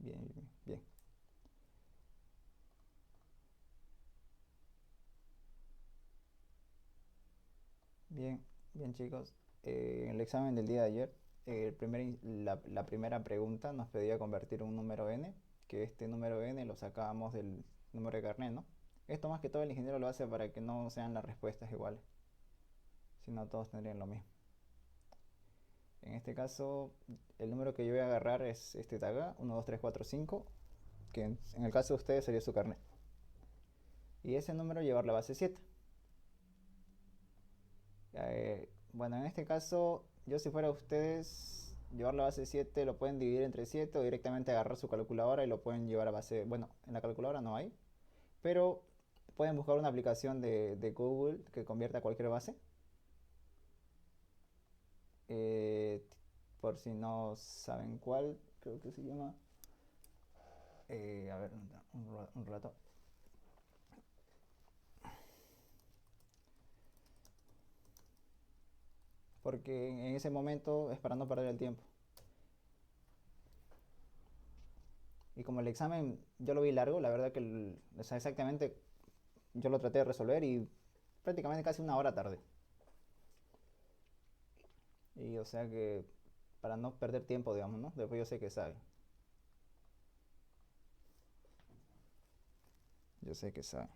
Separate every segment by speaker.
Speaker 1: Bien, bien. Bien, bien chicos. En el examen del día de ayer, la primera pregunta nos pedía convertir un número n, que este número n lo sacábamos del número de carnet, ¿no? Esto más que todo el ingeniero lo hace para que no sean las respuestas iguales, si no todos tendrían lo mismo. En este caso, el número que yo voy a agarrar es este de acá, 1, 2, 3, 4, 5, que en el caso de ustedes sería su carnet. Y ese número llevarlo a base 7. Bueno, en este caso, yo si fuera ustedes, llevarlo a base 7 lo pueden dividir entre 7 o directamente agarrar su calculadora y lo pueden llevar a base. Bueno, en la calculadora no hay, pero pueden buscar una aplicación de Google que convierta cualquier base. Eh, por si no saben cuál, creo que se llama. A ver, un rato. Porque en ese momento es para no perder el tiempo. Y como el examen yo lo vi largo, la verdad que o sea, exactamente yo lo traté de resolver y prácticamente casi una hora tarde. Y o sea que para no perder tiempo, digamos, ¿no? Después yo sé que sabe. Yo sé que sabe.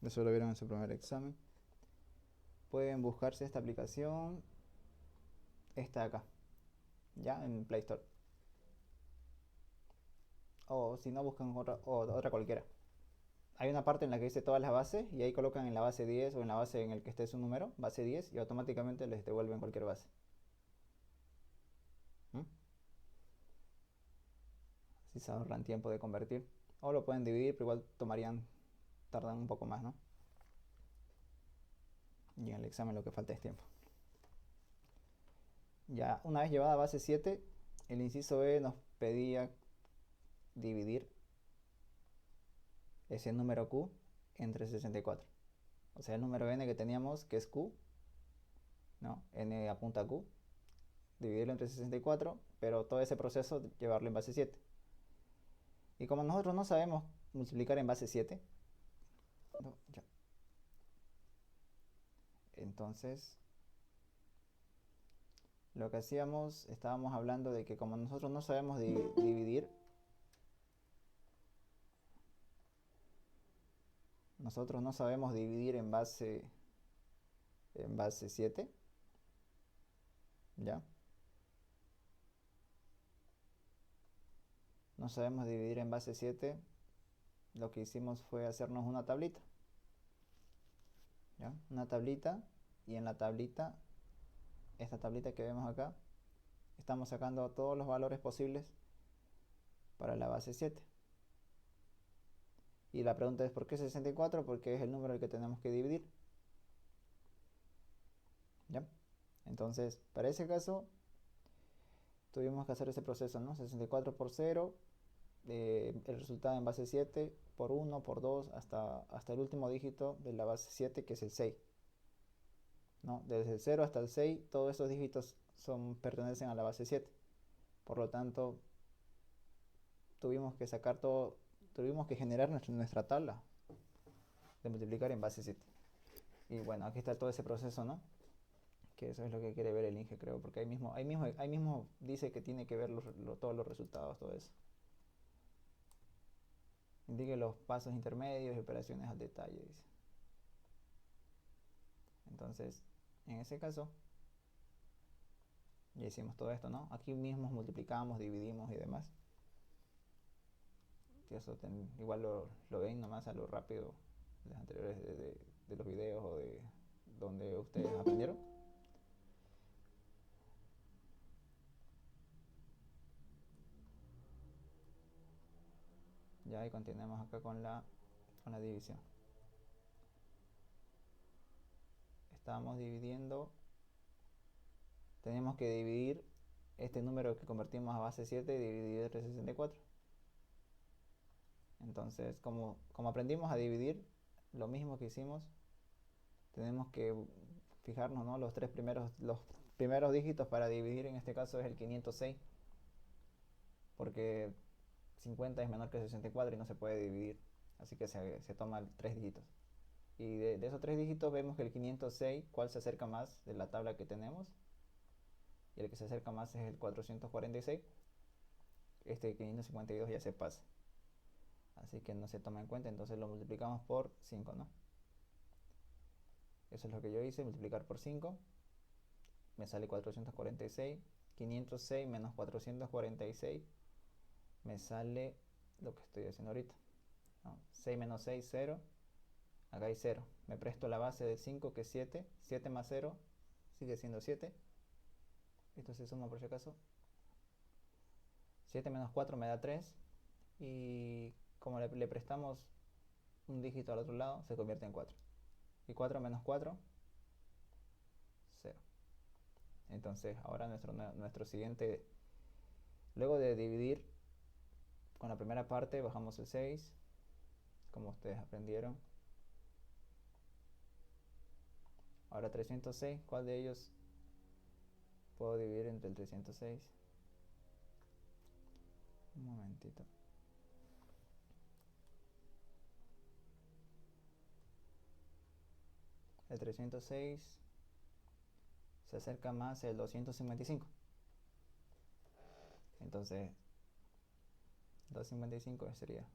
Speaker 1: Eso lo vieron en su primer examen. Pueden buscarse esta aplicación, esta de acá, ya en Play Store. O si no, buscan otra cualquiera. Hay una parte en la que dice todas las bases y ahí colocan en la base 10 o en la base en el que esté su número, base 10, y automáticamente les devuelven cualquier base. ¿Mm? Así se ahorran tiempo de convertir. O lo pueden dividir, pero igual tardan un poco más, ¿no? Y en el examen lo que falta es tiempo. Ya una vez llevada a base 7, el inciso E nos pedía dividir ese número Q entre 64. O sea, el número n que teníamos, que es Q, ¿no? N apunta a Q, dividirlo entre 64, pero todo ese proceso llevarlo en base 7. Y como nosotros no sabemos multiplicar en base 7, no, ya. Entonces lo que hacíamos, estábamos hablando de que como nosotros no sabemos dividir, nosotros no sabemos dividir en base 7, ¿ya? No sabemos dividir en base 7. Lo que hicimos fue hacernos una tablita, ¿ya? Una tablita, y en la tablita, esta tablita que vemos acá, estamos sacando todos los valores posibles para la base 7. Y la pregunta es ¿por qué 64? Porque es el número al que tenemos que dividir, ¿ya? Entonces, para ese caso, tuvimos que hacer ese proceso, ¿no? 64 por 0, el resultado en base 7, por 1, por 2, hasta el último dígito de la base 7, que es el 6. ¿No? Desde el 0 hasta el 6, todos esos dígitos pertenecen a la base 7. Por lo tanto, tuvimos que sacar todo, tuvimos que generar nuestra tabla de multiplicar en base 7. Y bueno, aquí está todo ese proceso, ¿no? Que eso es lo que quiere ver el Inge, creo, porque ahí mismo dice que tiene que ver todos los resultados, todo eso. Indique los pasos intermedios y operaciones al detalle, dice. Entonces, en ese caso, ya hicimos todo esto, ¿no? Aquí mismo multiplicamos, dividimos y demás. Que eso igual lo ven nomás a lo rápido de los anteriores de los videos o de donde ustedes aprendieron. Ya, y continuemos acá con la división. Estamos dividiendo, tenemos que dividir este número que convertimos a base 7 dividido entre 64. Entonces, como aprendimos a dividir, lo mismo que hicimos, tenemos que fijarnos, ¿no? Los primeros dígitos para dividir, en este caso es el 506. porque 50 es menor que 64 y no se puede dividir, así que se toma 3 dígitos. Y de esos 3 dígitos vemos que el 506, ¿cuál se acerca más de la tabla que tenemos? Y el que se acerca más es el 446. Este 552 ya se pasa, así que no se toma en cuenta, entonces lo multiplicamos por 5, ¿no? Eso es lo que yo hice, multiplicar por 5, me sale 446, 506 menos 446, me sale lo que estoy haciendo ahorita, ¿no? 6 menos 6, 0, acá hay 0, me presto la base de 5 que es 7, 7 más 0 sigue siendo 7, esto se suma por si acaso, 7 menos 4 me da 3, y como le prestamos un dígito al otro lado, se convierte en 4. Y 4 menos 4, 0. Entonces ahora nuestro siguiente, luego de dividir con la primera parte, bajamos el 6, como ustedes aprendieron. Ahora 306, ¿cuál de ellos puedo dividir entre el 306? Un momentito. El 306 se acerca más el 255. Entonces 255 sería,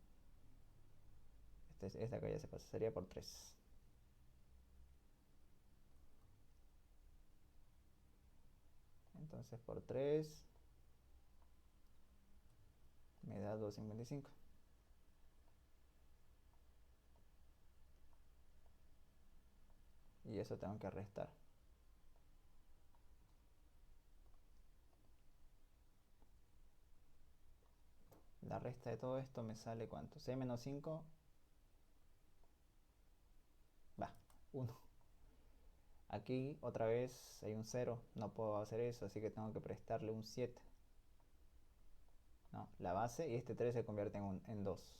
Speaker 1: esta acá ya se pasa, sería por 3. Entonces por 3 me da 255. Y eso tengo que restar. La resta de todo esto me sale ¿cuánto? 6 menos 5, va, 1. Aquí otra vez hay un 0, no puedo hacer eso, así que tengo que prestarle un 7. No, la base, y este 3 se convierte en 2.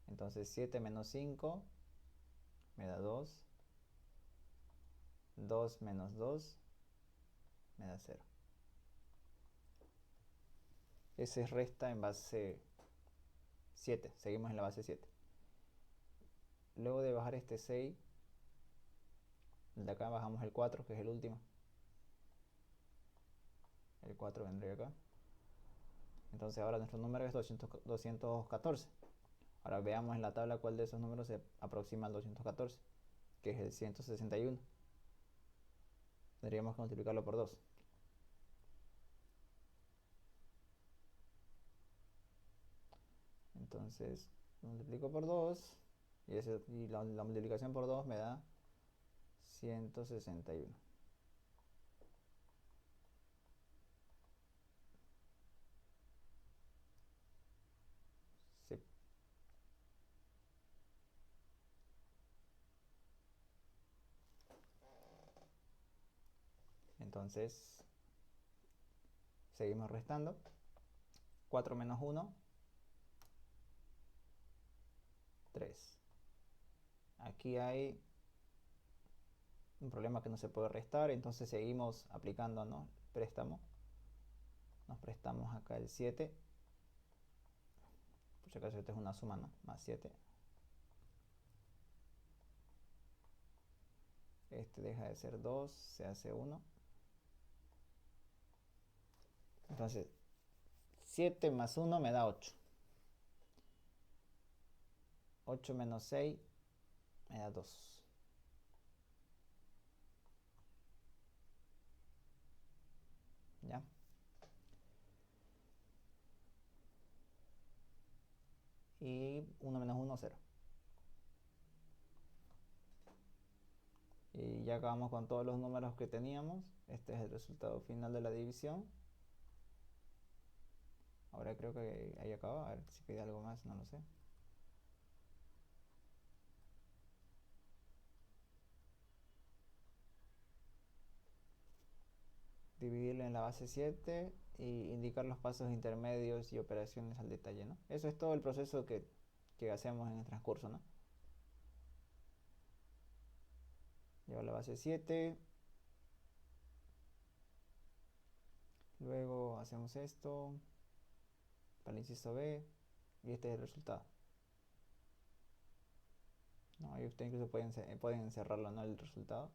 Speaker 1: Entonces 7 menos 5 me da 2. 2 menos 2 me da 0. Ese resta en base 7, seguimos en la base 7. Luego de bajar este 6, de acá bajamos el 4, que es el último. El 4 vendría acá. Entonces ahora nuestro número es 214. Ahora veamos en la tabla cuál de esos números se aproxima al 214, que es el 161. Tendríamos que multiplicarlo por 2. Entonces multiplico por 2 y la multiplicación por 2 me da 161. Sí. Entonces seguimos restando. 4 menos 1, 3. Aquí hay un problema que no se puede restar, entonces seguimos aplicando, ¿no?, préstamo. Nos prestamos acá el 7. Por si acaso esta es una suma, ¿no? Más 7. Este deja de ser 2, se hace 1. Entonces 7 más 1 me da 8. 8 menos 6 me da 2. ¿Ya? Y 1 menos 1, 0. Y ya acabamos con todos los números que teníamos. Este es el resultado final de la división. Ahora creo que ahí acaba. A ver si queda algo más, no lo sé. Dividirlo en la base 7 y indicar los pasos intermedios y operaciones al detalle, ¿no? Eso es todo el proceso que hacemos en el transcurso, ¿no? Llevo la base 7. Luego hacemos esto para el inciso B y este es el resultado. ¿No? Ahí ustedes incluso pueden encerrarlo, ¿no? El resultado.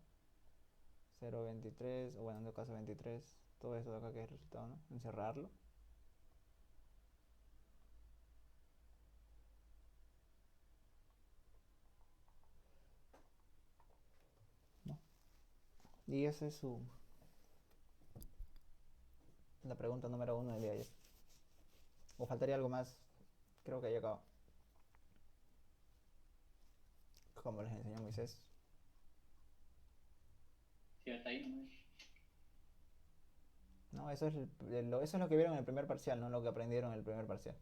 Speaker 1: 0,23 o bueno, en el caso 23, todo esto de acá que es el resultado, ¿no? Encerrarlo. ¿No? Y esa es la pregunta número 1 del día de ayer. ¿O faltaría algo más? Creo que ya acabó. Como les enseñó Moisés.
Speaker 2: Sí, hasta ahí nomás.
Speaker 1: No, eso es lo que vieron en el primer parcial, no lo que aprendieron en el primer parcial.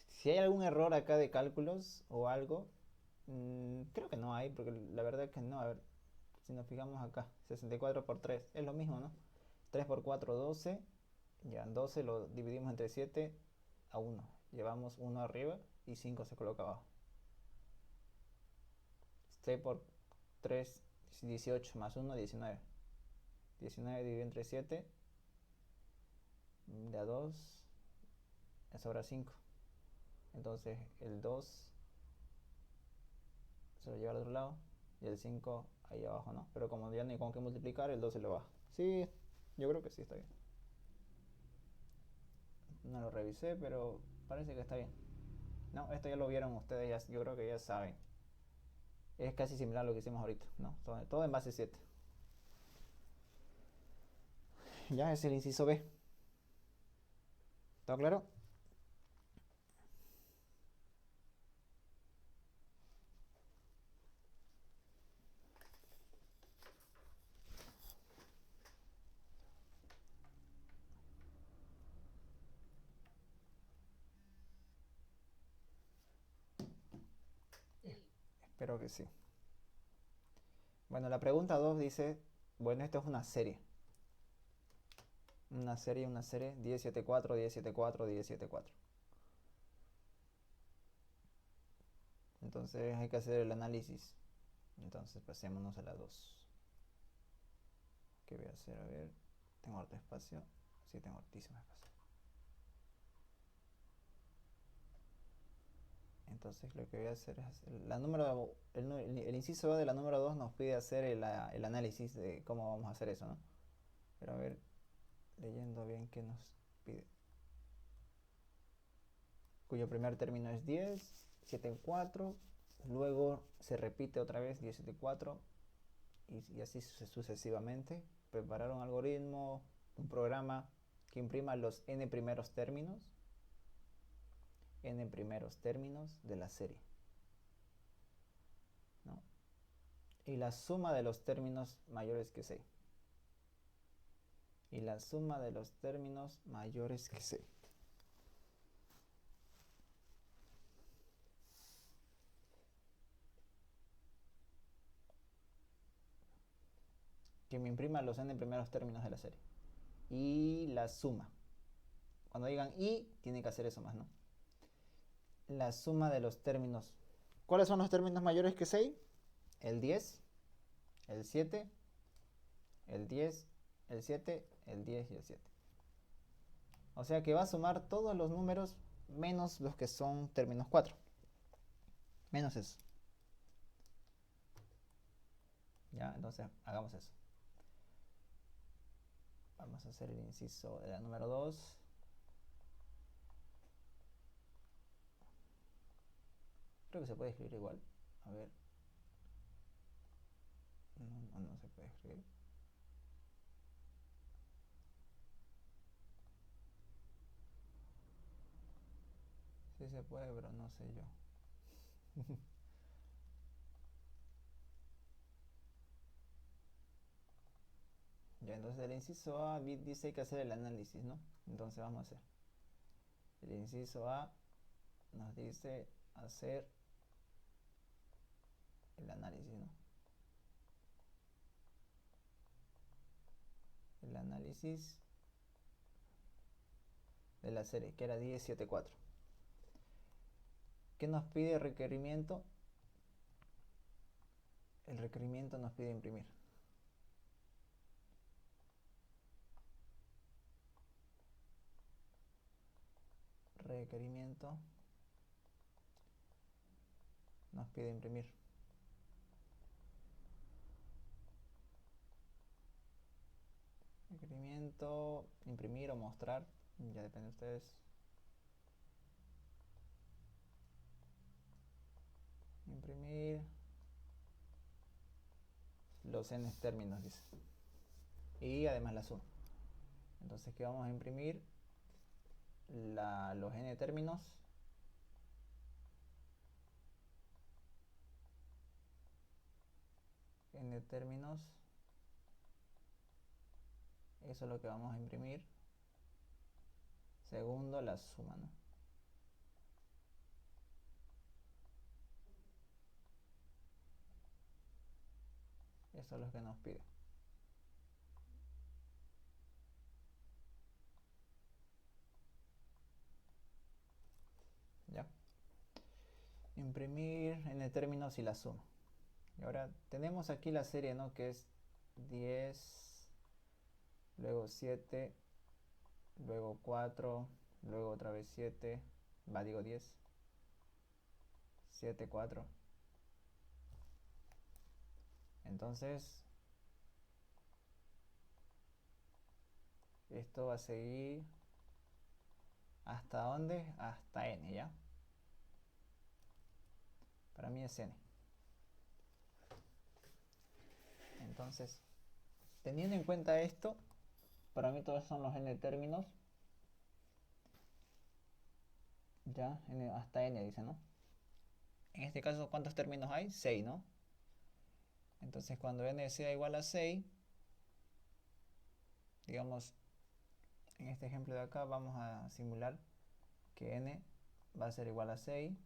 Speaker 1: Si hay algún error acá de cálculos o algo, creo que no hay, porque la verdad es que no. A ver, si nos fijamos acá, 64 por 3, es lo mismo, ¿no? 3 por 4, 12. Ya, 12 lo dividimos entre 7 a 1. Llevamos 1 arriba y 5 se coloca abajo. 6 por 3, 18 más 1, 19. 19 dividido entre 7, de a 2, sobra 5. Entonces el 2 se lo lleva al otro lado y el 5 ahí abajo, ¿no? Pero como ya no hay con qué multiplicar, el 2 se lo baja. Sí, yo creo que sí está bien. No lo revisé, pero parece que está bien. No, esto ya lo vieron ustedes, yo creo que ya saben. Es casi similar a lo que hicimos ahorita, ¿no? Todo en base 7. Ya es el inciso B. ¿Está claro?
Speaker 2: Sí.
Speaker 1: Espero que sí. Bueno, la pregunta 2 dice, bueno, esto es una serie. Una serie, 1074, 1074, 1074. Entonces hay que hacer el análisis. Entonces pasémonos a la 2. ¿Qué voy a hacer? A ver, ¿tengo harto espacio? Sí, tengo hartísimo espacio. Entonces lo que voy a hacer es el inciso A de la número 2 nos pide hacer el análisis de cómo vamos a hacer eso, ¿no? Pero a ver, leyendo bien qué nos pide. Cuyo primer término es 10, 7, 4, luego se repite otra vez 10, 7, 4 y así sucesivamente. Preparar un algoritmo, un programa que imprima los n primeros términos de la serie, ¿no? Y la suma de los términos mayores que 6. Y la suma de los términos mayores que 6. Que me imprima los n primeros términos de la serie. Y la suma. Cuando digan y, tiene que hacer eso más, ¿no? La suma de los términos. ¿Cuáles son los términos mayores que 6? El 10, el 7, el 10, el 7, el 10 y el 7. O sea que va a sumar todos los números menos los que son términos 4. Menos eso. Ya, entonces hagamos eso. Vamos a hacer el inciso de la número 2. Creo que se puede escribir igual. A ver. No se puede escribir. Sí se puede, pero no sé yo. Ya, entonces el inciso A dice que hacer el análisis, ¿no? Entonces vamos a hacer. El inciso A nos dice hacer el análisis, ¿no? El análisis de la serie, que era 1074. ¿Qué nos pide el requerimiento? El requerimiento nos pide imprimir. requerimiento nos pide imprimir. Requerimiento, imprimir o mostrar, ya depende de ustedes. Imprimir los n términos, dice. Y además la suma. Entonces, ¿qué vamos a imprimir? Los n términos. N términos. Eso es lo que vamos a imprimir. Segundo, la suma, ¿no? Eso es lo que nos pide. ¿Ya? Imprimir n términos y la suma. Y ahora tenemos aquí la serie, ¿no? Que es 10, luego 7, luego 4, luego otra vez 7, digo 10, 7, 4. Entonces, esto va a seguir ¿hasta dónde? Hasta n, ¿ya? Para mí es n. Entonces, teniendo en cuenta esto, para mí todos son los n términos. Ya, hasta n dice, ¿no? En este caso, ¿cuántos términos hay? 6, ¿no? Entonces, cuando n sea igual a 6, digamos, en este ejemplo de acá vamos a simular que n va a ser igual a 6.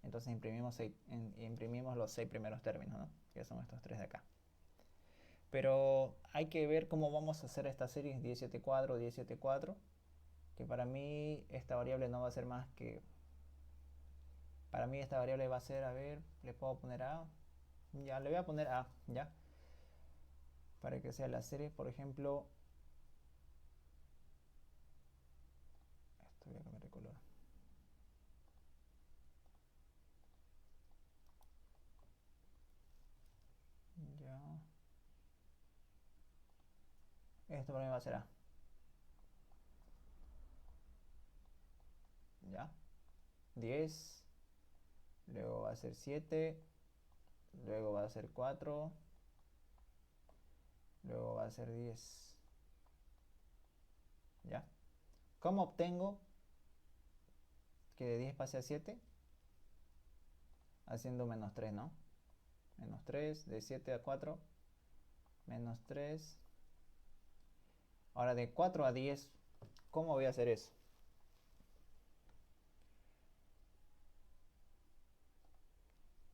Speaker 1: Entonces imprimimos los 6 primeros términos, ¿no? Que son estos 3 de acá. Pero hay que ver cómo vamos a hacer esta serie 1074, 1074, que para mí esta variable no va a ser más que... Para mí esta variable va a ser, a ver, le puedo poner a... Ya, le voy a poner a, ¿ya? Para que sea la serie, por ejemplo... Esto voy a cambiar de color. Ya. Esto para mí va a ser a. ¿Ya? 10. Luego va a ser 7. Luego va a ser 4. Luego va a ser 10. ¿Ya? ¿Cómo obtengo que de 10 pase a 7? Haciendo menos 3, ¿no? Menos 3, de 7 a 4. Menos 3. Ahora de 4 a 10, ¿cómo voy a hacer eso?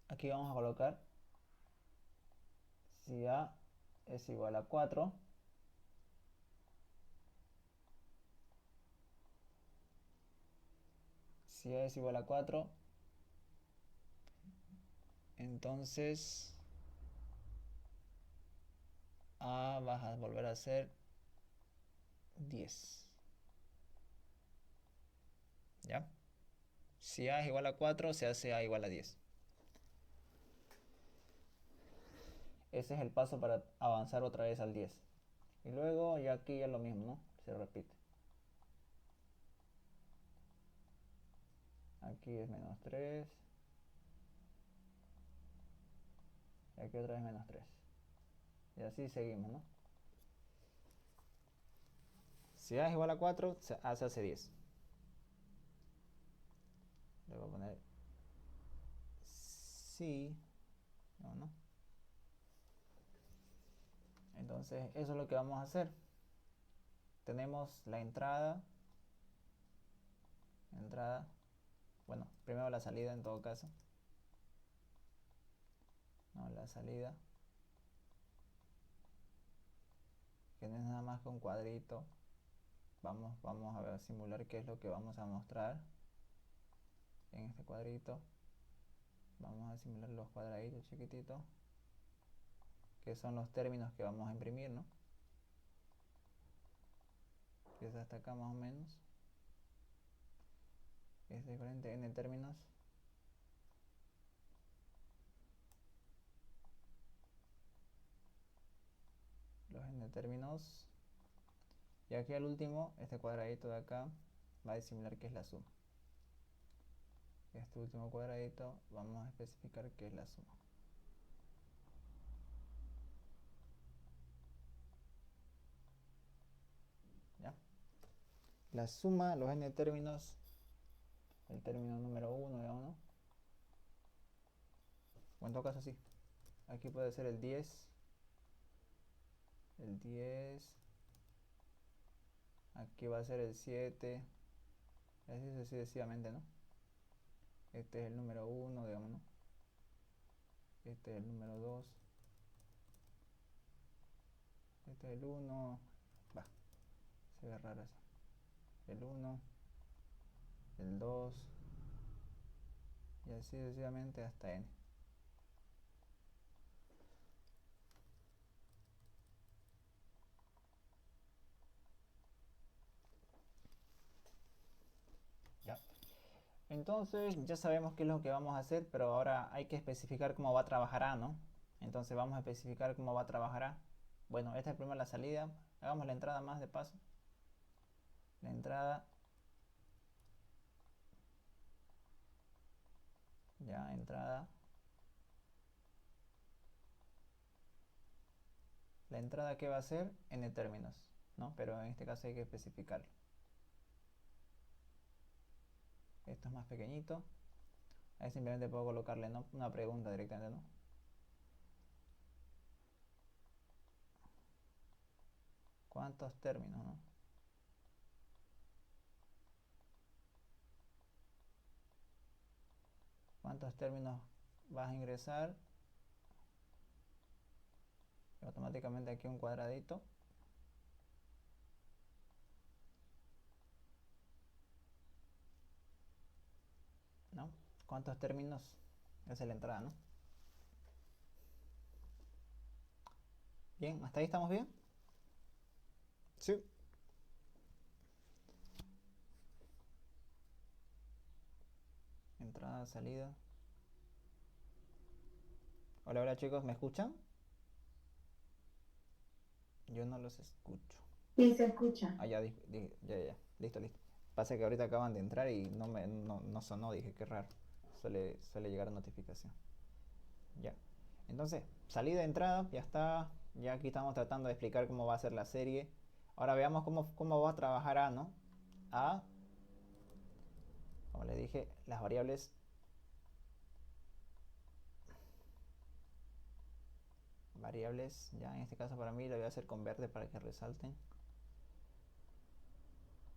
Speaker 1: Aquí vamos a colocar si a es igual a 4, si a es igual a 4, entonces a vas a volver a ser 10. ¿Ya? Si a es igual a 4, se hace a igual a 10. Ese es el paso para avanzar otra vez al 10. Y luego ya aquí ya lo mismo, ¿no? Se repite. Aquí es menos 3. Y aquí otra vez menos 3. Y así seguimos, ¿no? Si a es igual a 4, a se hace 10. Le voy a poner sí. No. Entonces, eso es lo que vamos a hacer. Tenemos la entrada. Bueno, primero la salida en todo caso. No, la salida. Que no es nada más que un cuadrito. Vamos a ver, simular qué es lo que vamos a mostrar en este cuadrito. Vamos a simular los cuadraditos chiquititos, que son los términos que vamos a imprimir, ¿no? Que es hasta acá más o menos. es diferente n términos. Los n términos. Y aquí al último, este cuadradito de acá va a disimular qué es la suma. Este último cuadradito vamos a especificar qué es la suma. ¿Ya? La suma, los n términos, el término número 1, digamos, ¿no? O en todo caso sí. Aquí puede ser el 10. El 10. Aquí va a ser el 7. Así sucesivamente, ¿no? Este es el número 1, digamos, ¿no? Este es el número 2. Este es el 1. Va, se ve raro así. El 1. El 2. Y así sucesivamente hasta n. Ya. Entonces ya sabemos qué es lo que vamos a hacer, pero ahora hay que especificar cómo va a trabajar A, ¿no? Entonces vamos a especificar cómo va a trabajar A. Bueno, esta es primero la salida. Hagamos la entrada más de paso. La entrada. Ya, entrada. La entrada que va a ser n términos, ¿no? Pero en este caso hay que especificarlo. Esto es más pequeñito. Ahí simplemente puedo colocarle, ¿no?, una pregunta directamente, ¿no? ¿Cuántos términos, no? ¿Cuántos términos vas a ingresar? Y automáticamente aquí un cuadradito. ¿No? ¿Cuántos términos? Esa es la entrada, ¿no? Bien, ¿hasta ahí estamos bien? Sí. Entrada, salida. Hola, hola chicos, ¿me escuchan? Yo no los escucho.
Speaker 3: Sí, se escucha.
Speaker 1: Ah, ya, ya. Listo, listo. Pasa que ahorita acaban de entrar y no sonó, dije, qué raro. Suele llegar notificación. Ya. Entonces, salida, entrada, ya está. Ya aquí estamos tratando de explicar cómo va a ser la serie. Ahora veamos cómo va a trabajar A, ¿no? A, como les dije, las variables ya en este caso para mí lo voy a hacer con verde para que resalten.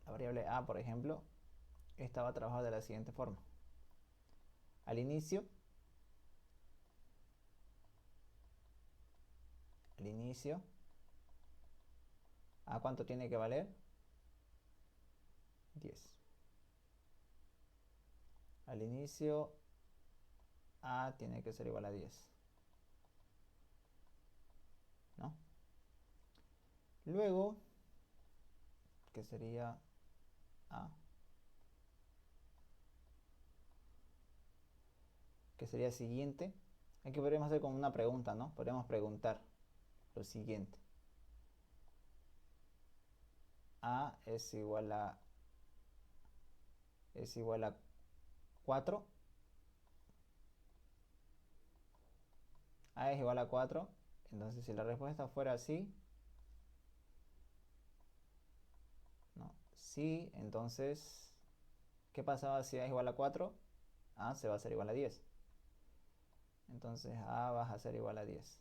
Speaker 1: La variable A, por ejemplo, esta va a trabajar de la siguiente forma. Al inicio, ¿A cuánto tiene que valer? 10. Al inicio, A tiene que ser igual a 10. ¿No? Luego, que sería A, que sería siguiente. Aquí podríamos hacer como una pregunta, ¿no? Podríamos preguntar lo siguiente. A es igual a 4. A es igual a 4. Entonces si la respuesta fuera así, no, sí, entonces, ¿qué pasaba si A es igual a 4? A se va a hacer igual a 10. Entonces A va a ser igual a 10.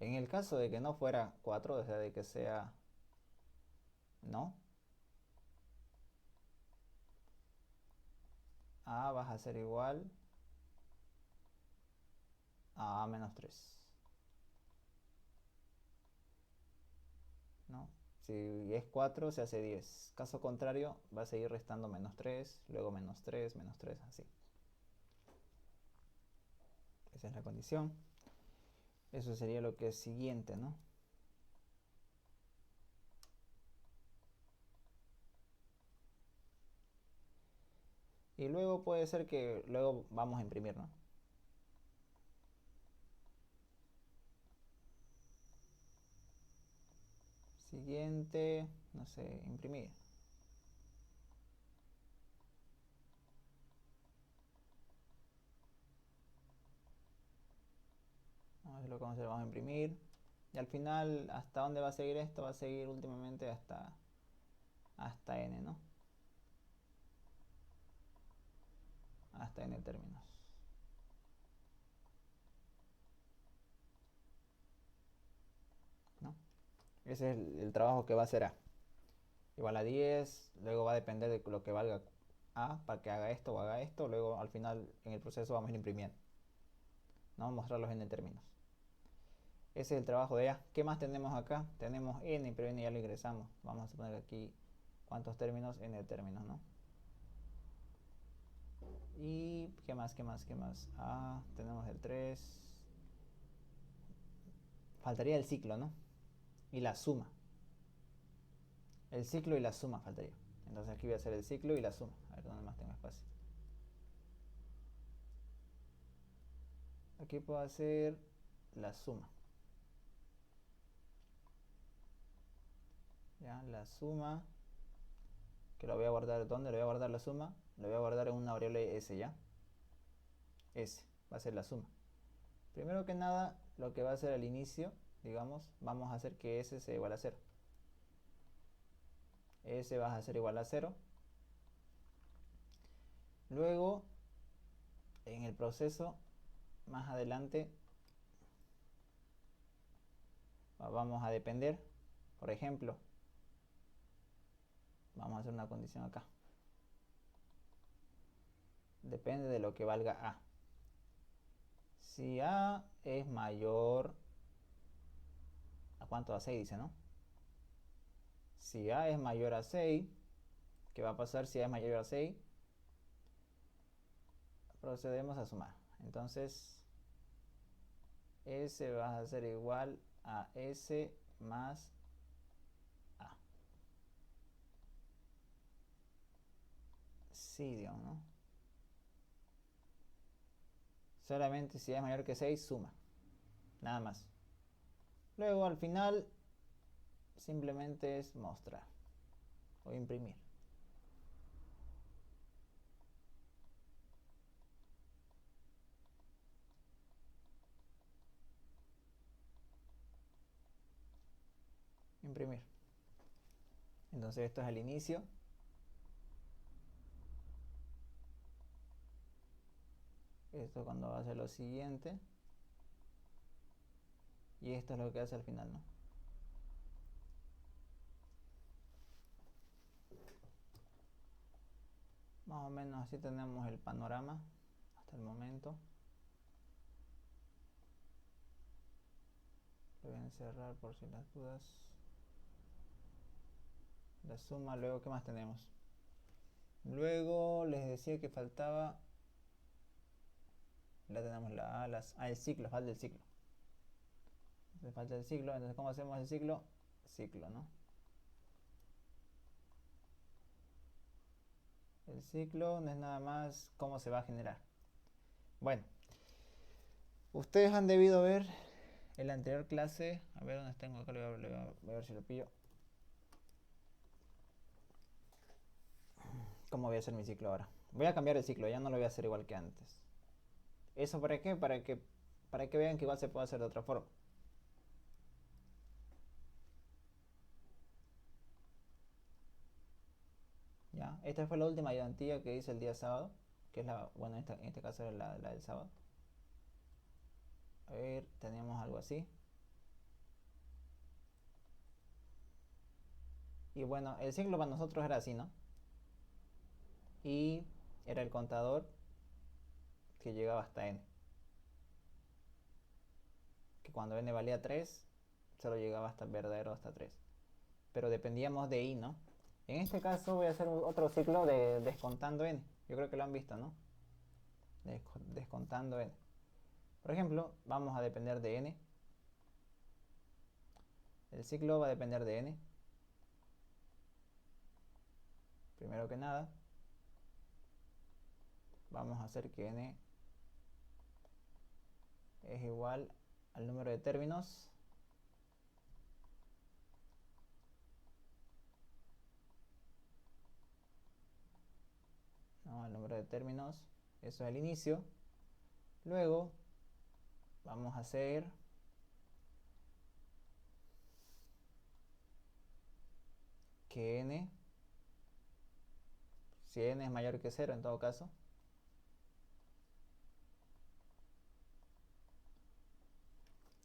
Speaker 1: En el caso de que no fuera 4, o sea, de que sea no, A va a ser igual a menos 3. ¿No? Si es 4 se hace 10. Caso contrario va a seguir restando menos 3, luego menos 3, así. Esa es la condición. Eso sería lo que es siguiente, ¿no? Y luego puede ser que luego vamos a imprimir, ¿no? Siguiente, no sé, imprimir. Vamos a ver lo que vamos a imprimir. Y al final, ¿hasta dónde va a seguir esto? Va a seguir últimamente hasta n, ¿no? Hasta n términos. ¿No? Ese es el trabajo que va a hacer A. Igual a 10, luego va a depender de lo que valga A para que haga esto o haga esto. Luego al final en el proceso vamos a ir imprimiendo, ¿no? Mostrarlos en términos. Ese es el trabajo de A. ¿Qué más tenemos acá? Tenemos n, pero n ya lo ingresamos. Vamos a poner aquí cuántos términos, n términos, ¿no? Y ¿qué más? Tenemos el 3. Faltaría el ciclo, ¿no? Y la suma. El ciclo y la suma faltaría. Entonces aquí voy a hacer el ciclo y la suma. A ver dónde más tengo espacio. Aquí puedo hacer la suma. Ya, la suma. Que lo voy a guardar, ¿dónde lo voy a guardar la suma? Lo voy a guardar en una variable s, ¿ya? S, va a ser la suma. Primero que nada, lo que va a hacer al inicio, digamos, vamos a hacer que s sea igual a 0. S va a ser igual a 0. Luego, en el proceso, más adelante, vamos a depender. Por ejemplo, vamos a hacer una condición acá. Depende de lo que valga A. Si A es mayor... ¿A cuánto? A 6 dice, ¿no? Si A es mayor a 6, ¿qué va a pasar si A es mayor a 6? Procedemos a sumar. Entonces, S va a ser igual a S más A. Sí, digamos, ¿no? Solamente si A es mayor que 6, suma. Nada más. Luego, al final, simplemente es mostrar o imprimir. Imprimir. Entonces esto es al inicio. Esto cuando va a hacer lo siguiente. Y esto es lo que hace al final, ¿no? Más o menos así tenemos el panorama hasta el momento. Lo voy a encerrar por si las dudas. La suma, luego, ¿qué más tenemos? Luego les decía que faltaba... Ya tenemos el ciclo, falta el ciclo. Entonces falta el ciclo, entonces ¿cómo hacemos el ciclo? Ciclo, ¿no? El ciclo no es nada más cómo se va a generar. Bueno, ustedes han debido ver en la anterior clase, a ver dónde tengo acá, voy a ver si lo pillo. ¿Cómo voy a hacer mi ciclo ahora? Voy a cambiar el ciclo, ya no lo voy a hacer igual que antes. ¿Eso para qué? Para que vean que igual se puede hacer de otra forma. ¿Ya? Esta fue la última ayudantía que hice el día sábado, que es la, bueno, en este caso es la del sábado. A ver, tenemos algo así. Y bueno, el ciclo para nosotros era así, ¿no? Y era el contador que llegaba hasta n. Que cuando n valía 3, solo llegaba hasta verdadero hasta 3. Pero dependíamos de i, ¿no? En este caso voy a hacer otro ciclo de descontando n. Yo creo que lo han visto, ¿no? Descontando n. Por ejemplo, vamos a depender de n. El ciclo va a depender de n. Primero que nada. vamos a hacer que n es igual al número de términos ¿no? Al número de términos, eso es el inicio. Luego vamos a hacer que n, si n es mayor que 0 en todo caso,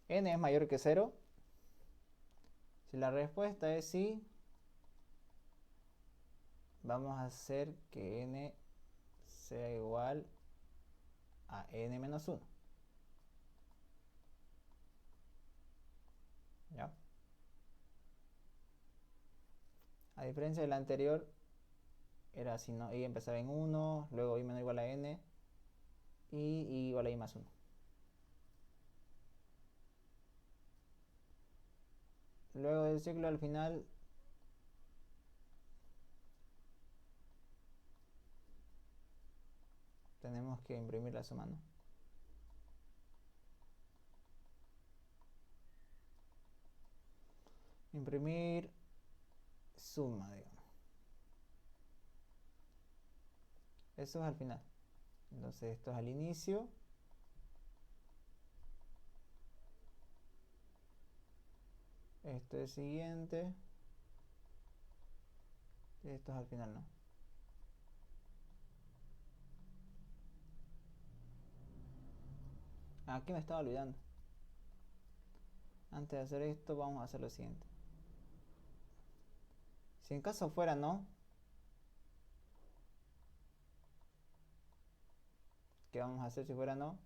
Speaker 1: n es mayor que 0. Si la respuesta es sí, vamos a hacer que n sea igual a n menos 1. ¿Ya? A diferencia del anterior, era si no, y empezaba en 1, luego i menor o igual a n, y i igual a i más 1. Luego del ciclo al final tenemos que imprimir la suma, ¿no? Imprimir suma, digamos. Eso es al final. Entonces esto es al inicio. Esto es siguiente. Esto es al final, ¿no? Aquí me estaba olvidando. Antes de hacer esto, vamos a hacer lo siguiente. Si en caso fuera no, ¿qué vamos a hacer si fuera no?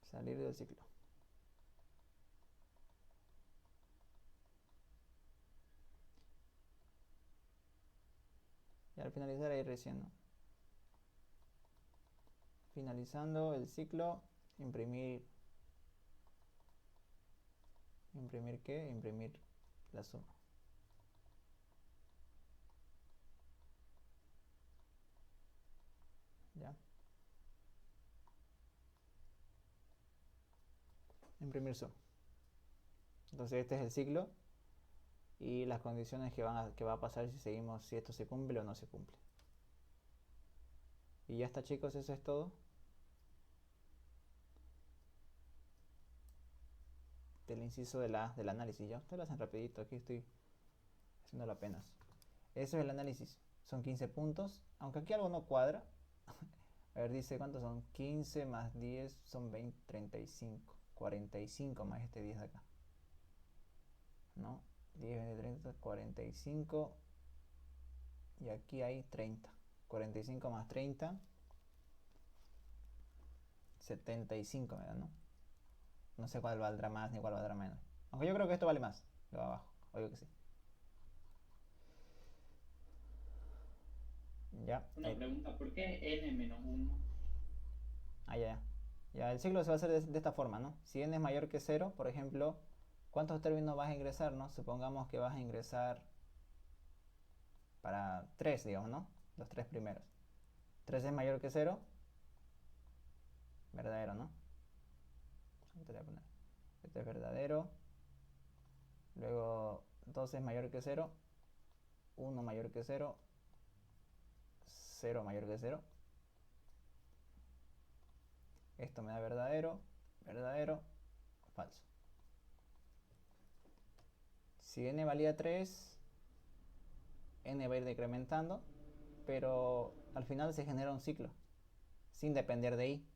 Speaker 1: Salir del ciclo. Y al finalizar ahí recién, ¿no? Finalizando el ciclo, imprimir. ¿Imprimir qué? Imprimir la suma. ¿Ya? Imprimir suma. Entonces este es el ciclo y las condiciones que va a pasar si seguimos, si esto se cumple o no se cumple. Y ya está, chicos, eso es todo del inciso del análisis. Ya ustedes lo hacen rapidito, aquí estoy haciéndolo apenas. Eso es el análisis, son 15 puntos, aunque aquí algo no cuadra. A ver, dice cuántos son, 15 más 10 son 20, 35, 45 más este 10 de acá, ¿no? 10 de 30, 45, y aquí hay 30, 45 más 30, 75 me da, ¿no? No sé cuál valdrá más ni cuál valdrá menos, aunque yo creo que esto vale más, lo de abajo, obvio que sí. Ya.
Speaker 2: Una pregunta, ¿por qué n menos 1?
Speaker 1: Ah, ya. Ya, el ciclo se va a hacer de esta forma, ¿no? Si n es mayor que 0, por ejemplo, ¿cuántos términos vas a ingresar, no? Supongamos que vas a ingresar para 3, digamos, ¿no? Los 3 primeros. 3 es mayor que 0, verdadero, ¿no? Te voy a poner. Este es verdadero. Luego 2 es mayor que 0, 1 mayor que 0, 0 mayor que 0. Esto me da verdadero, verdadero, falso. Si n valía 3, n va a ir decrementando, pero al final se genera un ciclo, sin depender de i.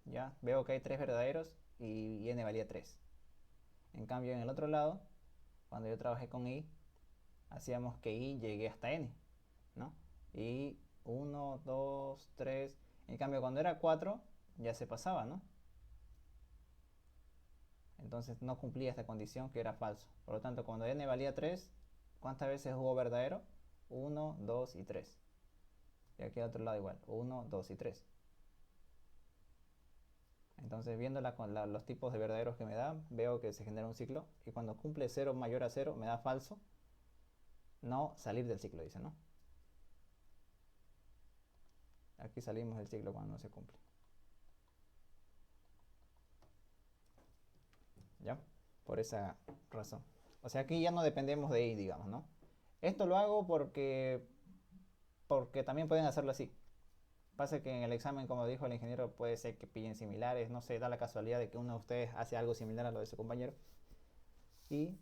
Speaker 1: Ya, veo que hay 3 verdaderos y n valía 3. En cambio, en el otro lado, cuando yo trabajé con i, hacíamos que i llegue hasta n, ¿no? Y 1, 2, 3. En cambio, cuando era 4, ya se pasaba, ¿no? Entonces no cumplía esta condición que era falso. Por lo tanto, cuando n valía 3, ¿cuántas veces hubo verdadero? 1, 2 y 3. Y aquí al otro lado igual, 1, 2 y 3. Entonces, viendo los tipos de verdaderos que me da, veo que se genera un ciclo. Y cuando cumple 0 mayor a 0, me da falso. no salir del ciclo, dice, ¿no? Aquí salimos del ciclo cuando no se cumple. ¿Ya? Por esa razón. O sea, aquí ya no dependemos de I, digamos, ¿no? Esto lo hago porque también pueden hacerlo así. Pasa que en el examen, como dijo el ingeniero, puede ser que pillen similares, no sé, da la casualidad de que uno de ustedes hace algo similar a lo de su compañero. Y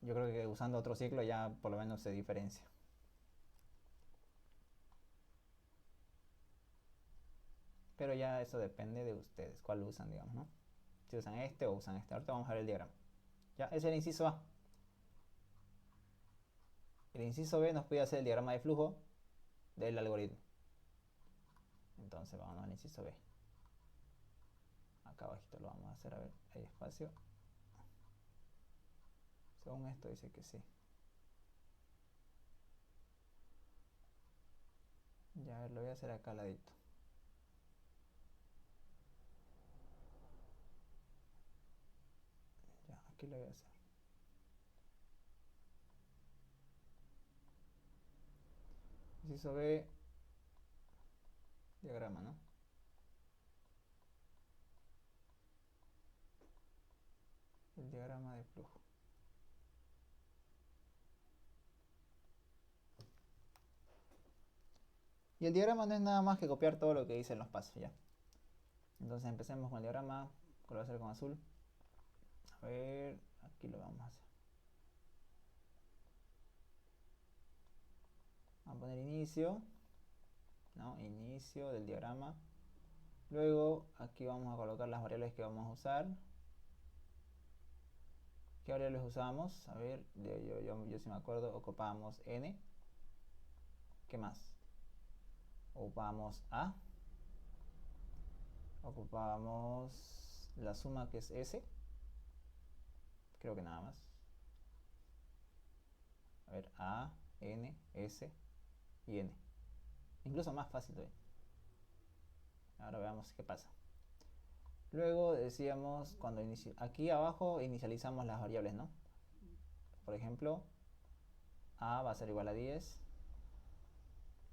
Speaker 1: yo creo que usando otro ciclo ya por lo menos se diferencia. Pero ya eso depende de ustedes, cuál usan, digamos, ¿no? Si usan este o usan este. Ahorita vamos a ver el diagrama. Ya, ese es el inciso A. El inciso B nos pide hacer el diagrama de flujo del algoritmo. Entonces vamos al inciso B. Acá abajito lo vamos a hacer, a ver, hay espacio. Según esto dice que sí. Ya, a ver, lo voy a hacer acá al ladito. Ya, aquí lo voy a hacer. Inciso B, diagrama, ¿no? El diagrama de flujo. Y el diagrama no es nada más que copiar todo lo que dicen los pasos, ¿ya? Entonces empecemos con el diagrama, que lo voy a hacer con azul. A ver, aquí lo vamos a hacer. Vamos a poner inicio, ¿no? Inicio del diagrama. Luego aquí vamos a colocar las variables que vamos a usar. ¿Qué variables usamos? A ver, yo sí me acuerdo, ocupamos n. ¿Qué más? Ocupamos a. Ocupamos la suma que es s. Creo que nada más. A ver, a, n, s y n. Incluso más fácil todavía. Ahora veamos qué pasa. Luego decíamos, cuando aquí abajo inicializamos las variables, ¿no? Por ejemplo, a va a ser igual a 10.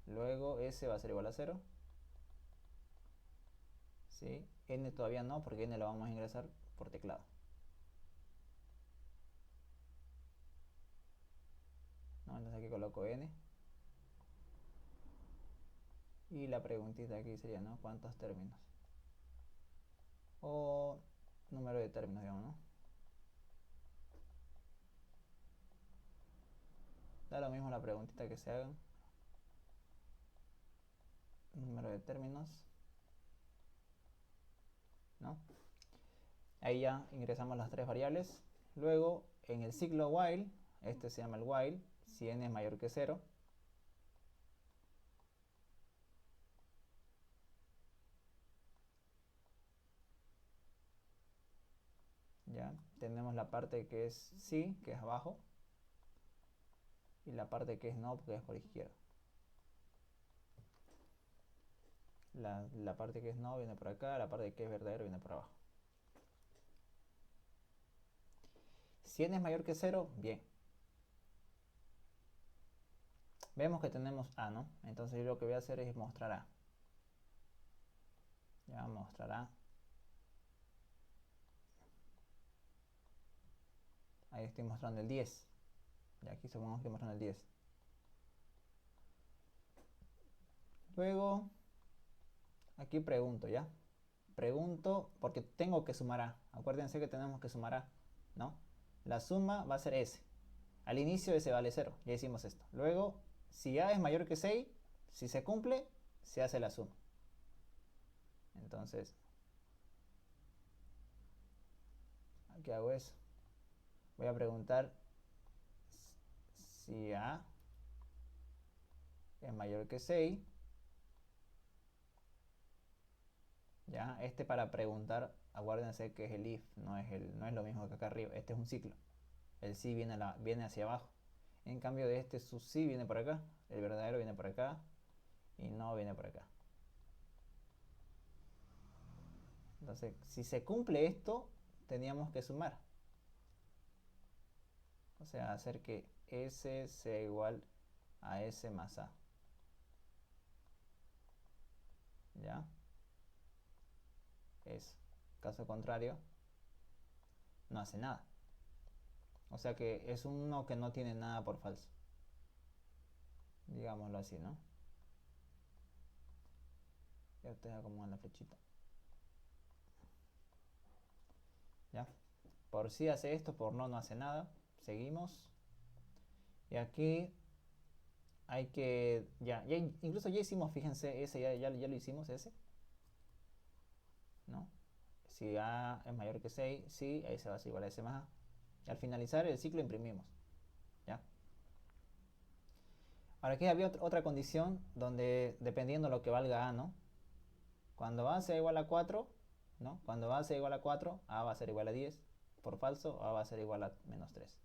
Speaker 1: Luego s va a ser igual a 0. ¿Sí? N todavía no, porque n lo vamos a ingresar por teclado. ¿No? Entonces aquí coloco n. Y la preguntita aquí sería, ¿no? ¿Cuántos términos? O número de términos, digamos, ¿no? Da lo mismo la preguntita que se hagan. Número de términos, ¿no? Ahí ya ingresamos las tres variables. Luego, en el ciclo while, este se llama el while, si n es mayor que 0. Ya, tenemos la parte que es sí, que es abajo, y la parte que es no, que es por izquierda. La parte que es no viene por acá, la parte que es verdadero viene por abajo. Si n es mayor que 0, bien. Vemos que tenemos a, ¿no? Entonces yo lo que voy a hacer es mostrar a. Ya, mostrar a. Ahí estoy mostrando el 10. Y aquí supongamos que estoy mostrando el 10. Luego, aquí pregunto, ¿ya? Pregunto porque tengo que sumar a. Acuérdense que tenemos que sumar a, ¿no? La suma va a ser s. Al inicio s vale 0. Ya hicimos esto. Luego, si a es mayor que 6, si se cumple, se hace la suma. Entonces, aquí hago eso. Voy a preguntar si a es mayor que 6. Ya, para preguntar, acuérdense que es el if, no es lo mismo que acá arriba. Este es un ciclo. El sí viene hacia abajo. En cambio de este, su sí viene por acá, el verdadero viene por acá y no viene por acá. Entonces, si se cumple esto, teníamos que sumar. O sea, hacer que S sea igual a S más A. ¿Ya? Eso. Caso contrario, no hace nada. O sea que es uno que no tiene nada por falso. Digámoslo así, ¿no? Ya ustedes acomodan la flechita. ¿Ya? Por sí hace esto, por no hace nada. Seguimos. Y aquí hay que... incluso ya hicimos, fíjense, ese ya lo hicimos, ese. ¿No? Si A es mayor que 6, sí, ahí se va a ser igual a S más A. Y al finalizar el ciclo imprimimos. ¿Ya? Ahora aquí había otra condición donde dependiendo de lo que valga A, ¿no? Cuando A sea igual a 4, ¿no? Cuando A sea igual a 4, A va a ser igual a 10. Por falso, A va a ser igual a menos 3.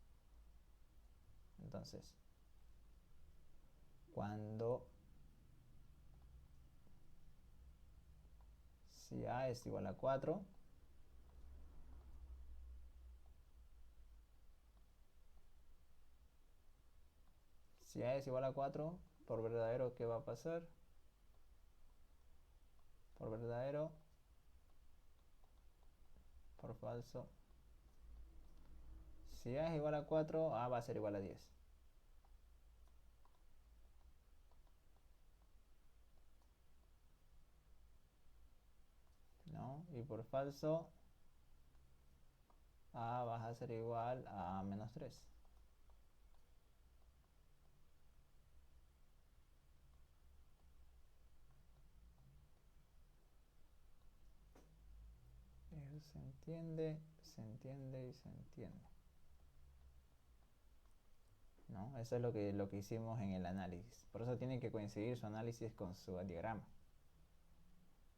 Speaker 1: Entonces, cuando si A es igual a 4, si A es igual a 4, por verdadero, ¿qué va a pasar? Por verdadero, por falso. Si A es igual a 4, A va a ser igual a 10. ¿No? Y por falso, A va a ser igual a menos 3. Eso se entiende y se entiende. ¿No? Eso es lo que hicimos en el análisis. Por eso tiene que coincidir su análisis con su diagrama.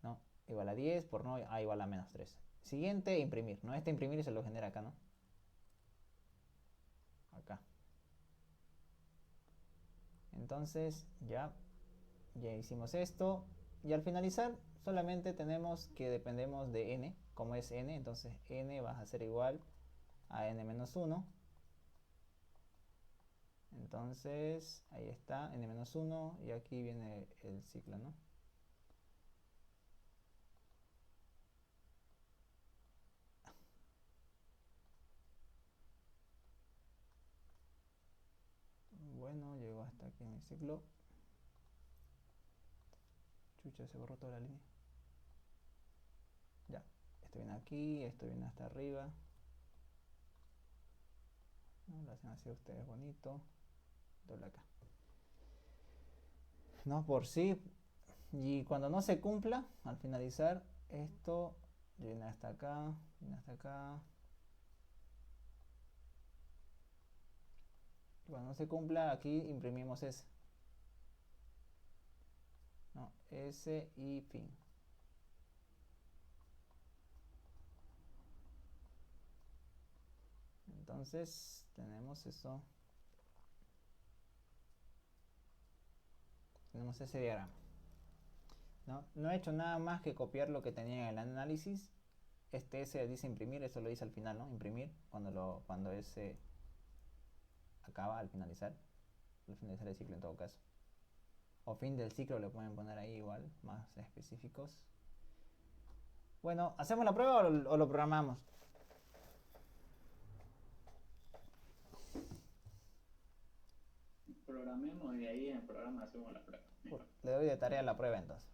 Speaker 1: ¿No? Igual a 10 por no A igual a menos 3. Siguiente, imprimir. ¿No? Este imprimir se lo genera acá, ¿no? Acá. Entonces ya hicimos esto. Y al finalizar solamente tenemos que dependemos de n. Como es n, entonces n va a ser igual a n menos 1. Entonces ahí está, n menos 1. Y aquí viene el ciclo, ¿no? Bueno, llegó hasta aquí mi ciclo. Chucha, se borró toda la línea. Ya, esto viene aquí, esto viene hasta arriba. ¿No? Lo hacen así ustedes bonito. Doble acá. No, por sí. Y cuando no se cumpla, al finalizar, esto viene hasta acá, viene hasta acá. Y cuando no se cumpla, aquí imprimimos S. No, S y fin. Entonces, tenemos eso. Tenemos ese diagrama. No he hecho nada más que copiar lo que tenía en el análisis. Este S dice imprimir, eso lo hice al final, ¿no? Imprimir, cuando S acaba al finalizar el ciclo en todo caso. O fin del ciclo le pueden poner ahí igual, más específicos. Bueno, ¿hacemos la prueba o lo programamos?
Speaker 2: Programemos y ahí en el programa hacemos la prueba.
Speaker 1: Le doy de tarea la prueba entonces.